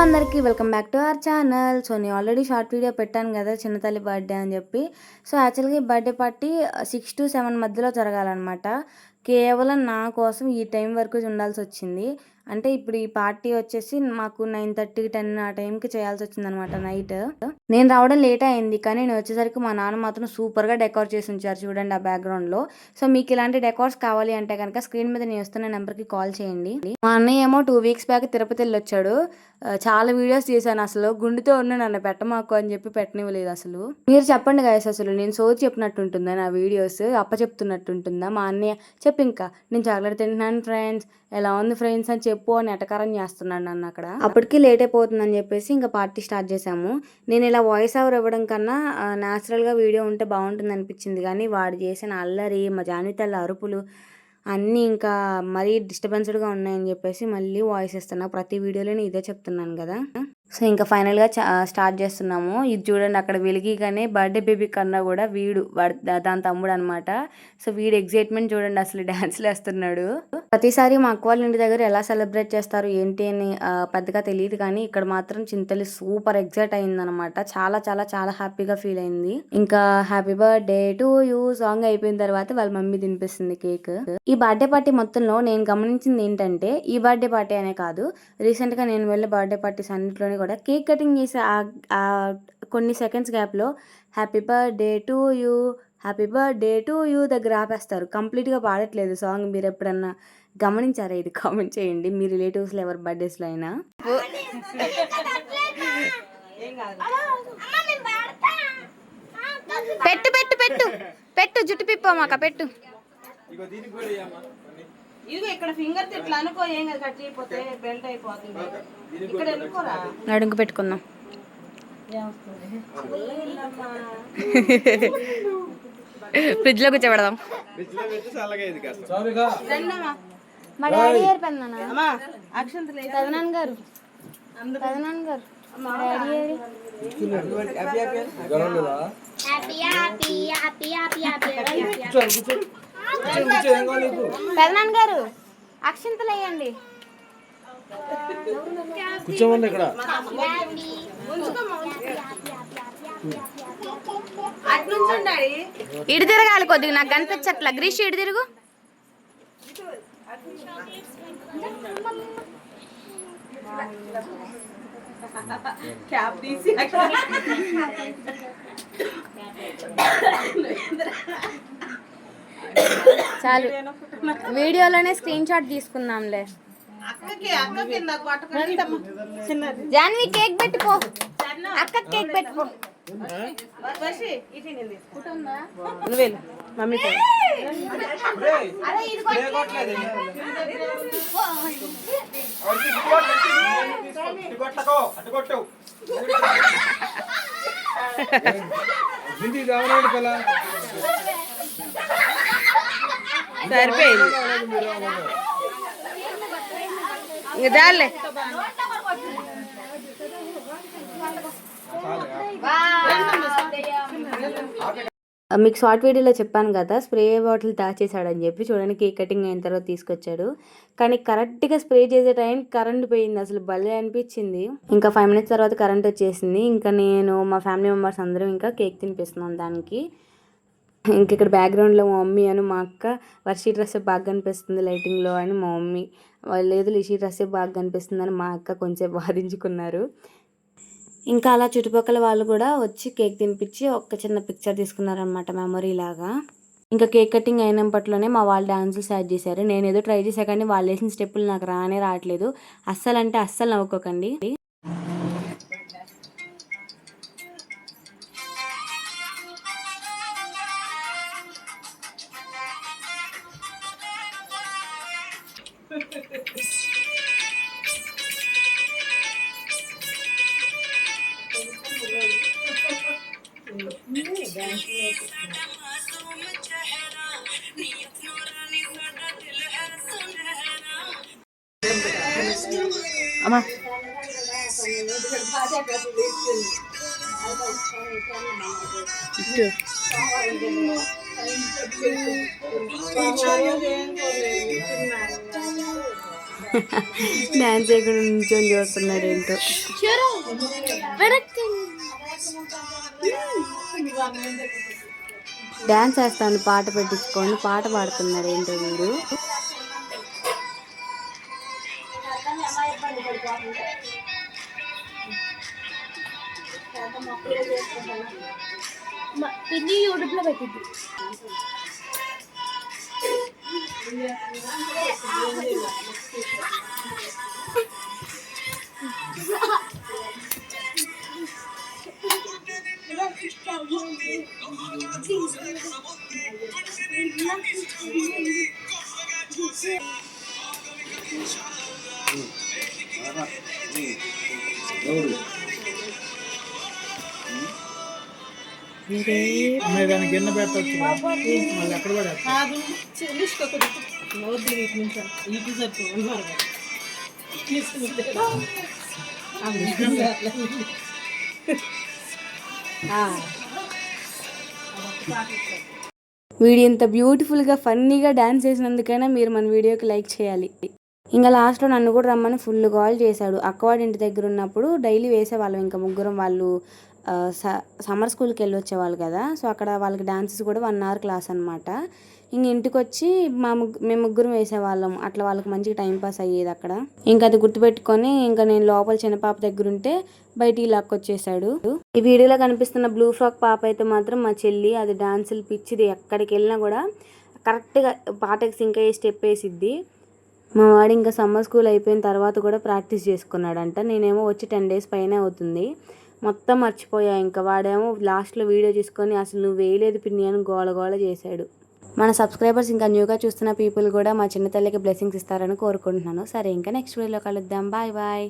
అందరికీ welcome back to our channel. So నేను already short video పెట్టాను కదా చిన్న తల్లి బర్త్డే అని చెప్పి. సో యాక్చువల్గా ఈ బర్త్డే పార్టీ 6 to 7 మధ్యలో జరగాలన్నమాట. కేవలం నా కోసం ఈ టైం వరకు ఉండాల్సి వచ్చింది. అంటే ఇప్పుడు ఈ పార్టీ వచ్చేసి మాకు 9:30, 10 ఆ టైంకి చేయాల్సి వచ్చిందనమాట నైట్. నేను రావడం లేట్ అయింది, కానీ నేను వచ్చేసరికి మా నాన్న మాత్రం సూపర్గా డెకోర్ చేసి ఉంచారు చూడండి ఆ బ్యాక్గ్రౌండ్లో. సో మీకు ఇలాంటి డెకోర్స్ కావాలి అంటే కనుక స్క్రీన్ మీద నేను వస్తున్న నెంబర్కి కాల్ చేయండి. మా అన్నయ్య ఏమో 2 weeks బ్యాక్ తిరుపతి వెళ్ళి వచ్చాడు. చాలా వీడియోస్ చేశాను, అసలు గుండెతో ఉన్న నన్ను పెట్టమాకు అని చెప్పి పెట్టనివ్వలేదు. అసలు మీరు చెప్పండి గాయస్, అసలు నేను సోది చెప్పినట్టు ఉంటుందా నా వీడియోస్, అప్ప చెప్తున్నట్టు ఉంటుందా? మా అన్నయ్య చెప్పి ఇంకా నేను చాక్లెట్ తింటున్నాను ఫ్రెండ్స్, ఎలా ఉంది ఫ్రెండ్స్ అని చెప్పు అని ఎటకారం చేస్తున్నాడు నన్ను అక్కడ. అప్పటికి లేట్ అయిపోతుందని చెప్పేసి ఇంకా పార్టీ స్టార్ట్ చేసాము. నేను ఇలా వాయిస్ ఓవర్ ఇవ్వడం కన్నా న్యాచురల్గా వీడియో ఉంటే బాగుంటుంది అనిపించింది, కానీ వాడు చేసిన అల్లరి, మా జాన్వితల్ల అరుపులు అన్నీ ఇంకా మరీ డిస్టర్బెన్స్డ్గా ఉన్నాయని చెప్పేసి మళ్ళీ వాయిస్ ఇస్తున్నా. ప్రతి వీడియోలో ఇదే చెప్తున్నాను కదా. సో ఇంకా ఫైనల్గా స్టార్ట్ చేస్తున్నాము. ఇది చూడండి, అక్కడ వెలిగిగానే బర్త్డే బేబీ కన్నా కూడా వీడు దాని తమ్ముడు అనమాట. సో వీడు ఎగ్జైట్మెంట్ చూడండి, అసలు డ్యాన్స్లు వేస్తున్నాడు. ప్రతిసారి మా అక్క వాళ్ళ ఇంటి దగ్గర ఎలా సెలబ్రేట్ చేస్తారు ఏంటి అని పెద్దగా తెలియదు, కానీ ఇక్కడ మాత్రం చింతలి సూపర్ ఎగ్జైట్ అయిందనమాట. చాలా చాలా చాలా హ్యాపీగా ఫీల్ అయింది. ఇంకా happy birthday to you song అయిపోయిన తర్వాత వాళ్ళ మమ్మీ తినిపిస్తుంది కేక్. ఈ బర్త్డే పార్టీ మొత్తంలో నేను గమనించింది ఏంటంటే, ఈ బర్త్డే పార్టీ అనే కాదు, రీసెంట్గా నేను వెళ్ళే బర్త్డే పార్టీస్ అన్నింటిలోనే కూడా కేక్ కటింగ్ చేసే ఆ కొన్ని సెకండ్స్ గ్యాప్లో happy birthday to you, happy birthday to you దగ్గర ఆపేస్తారు, కంప్లీట్గా పాడట్లేదు సాంగ్. మీరు ఎప్పుడన్నా గమనించారా? ఇది కామెంట్ చేయండి మీ రిలేటివ్స్లో ఎవరి బర్త్డేస్లో అయినా. పెట్టు పెట్టు పెట్టు పెట్టు జుట్టు పిప్పమాక పెట్టు. ఇదిగో ఇక్కడ ఫింగర్ ఇట్లా అనుకో, ఏం కదా కట్ అయిపోతే బెల్ట్ అయిపోతుంది. ఇక్కడ ఎన్నుకోరా, నడుంకు పెట్టుకుందాం. ఫ్రిడ్జ్ లో కూర్చోబెడదాం. మా డాడీ గారు పెదనాన్న గారు మా డాడీ పెదనాన్న గారు అక్షంతలు వేయండి. కూర్చోమండి ఇక్కడ. ఇటు తిరగాలి కొద్దిగా, నాకు కనిపించట్లా. గ్రీష్ ఇటు తిరుగు. చాలు, వీడియోలోనే స్క్రీన్ షాట్ తీసుకుందాంలే. జాన్వి కేక్ పెట్టుకో, అక్క కేక్ పెట్టుకో. మమ్మీ సరిపోయింది ఇంకా చాలే. మీకు షార్ట్ వీడియోలో చెప్పాను కదా స్ప్రే బాటిల్ దాచేసాడని చెప్పి. చూడండి, కేక్ కటింగ్ అయిన తర్వాత తీసుకొచ్చాడు, కానీ కరెక్ట్గా స్ప్రే చేసే టైం కరెంట్ పోయింది. అసలు భలే అనిపించింది. ఇంకా 5 minutes తర్వాత కరెంట్ వచ్చేసింది. ఇంకా నేను మా ఫ్యామిలీ మెంబర్స్ అందరం ఇంకా కేక్ తినిపిస్తున్నాం దానికి. ఇంక ఇక్కడ బ్యాక్గ్రౌండ్లో మా మమ్మీ అని మా అక్క, వర్షి డ్రెస్ బాగా కనిపిస్తుంది లైటింగ్లో అని మా మమ్మీ, లేదు లిషి డ్రెస్ బాగా కనిపిస్తుంది అని మా అక్క కొంచెం వాదించుకున్నారు. ఇంకా అలా చుట్టుపక్కల వాళ్ళు కూడా వచ్చి కేక్ తినిపించి ఒక చిన్న పిక్చర్ తీసుకున్నారనమాట, మెమరీ లాగా. ఇంకా కేక్ కటింగ్ అయినప్పట్లోనే మా వాళ్ళు డాన్సులు స్టార్ట్ చేశారు. నేను ఏదో ట్రై చేశా, కానీ వాళ్ళు వేసిన స్టెప్పులు నాకు రావట్లేదు. అస్సలు అంటే అస్సలు నవ్వుకోకండి. అమ్మా డాన్స్ ఎక్కడ నుంచొని చూస్తున్నాడు ఏంటో. డాన్స్ వేస్తాను పాట పెట్టించుకోండి, పాట పాడుతున్నాడు ఏంటో వీడు. పిన్ని యూట్యూబ్లో పెట్టింది. దానికి ఎన్న పెట్టచ్చు మళ్ళీ ఎక్కడ పడ కాదు చెల్లిసుకోకూడదు. నోరు ఇటు చెప్పు ఉన్నారు వీడు ఇంత బ్యూటిఫుల్గా ఫన్నీగా డాన్స్ చేసినందుకైనా మీరు మన వీడియోకి లైక్ చేయాలి. ఇంకా లాస్ట్లో నన్ను కూడా రమ్మని ఫుల్ కాల్ చేశాడు. అక్కవాడి ఇంటి దగ్గర ఉన్నప్పుడు డైలీ వేసేవాళ్ళం ఇంకా ముగ్గురం. వాళ్ళు సమ్మర్ స్కూల్కి వెళ్ళి వచ్చేవాళ్ళు కదా, సో అక్కడ వాళ్ళకి డాన్సెస్ కూడా 1 hour క్లాస్ అనమాట. ఇంక ఇంటికి వచ్చి మేము ముగ్గురం వేసేవాళ్ళం. అట్లా వాళ్ళకి మంచిగా టైంపాస్ అయ్యేది అక్కడ. ఇంకా అది గుర్తుపెట్టుకొని ఇంకా నేను లోపల చిన్నపాప దగ్గర ఉంటే బయటికి లాక్కొచ్చేసాడు. ఈ వీడియోలో కనిపిస్తున్న బ్లూ ఫ్రాక్ పాప అయితే మాత్రం మా చెల్లి. అది డాన్సులు పిచ్చిది, ఎక్కడికి వెళ్ళినా కూడా కరెక్ట్గా పాటకి సింక్ అయ్యే స్టెప్ వేసిద్ది. మా వాడు ఇంకా సమ్మర్ స్కూల్ అయిపోయిన తర్వాత కూడా ప్రాక్టీస్ చేసుకున్నాడంట. నేనేమో వచ్చి 10 days పైన అవుతుంది. మొత్తం మర్చిపోయా. ఇంకా వాడేమో లాస్ట్లో వీడియో తీసుకొని అసలు నువ్వు వేయలేదు పిన్ని అని గోల గోల చేశాడు. మన సబ్స్క్రైబర్స్ ఇంకా న్యూగా చూస్తున్న పీపుల్ కూడా మా చిన్న తల్లికి బ్లెస్సింగ్స్ ఇస్తారని కోరుకుంటున్నాను. సరే ఇంకా నెక్స్ట్ వీడియోలో కలుద్దాం. Bye bye.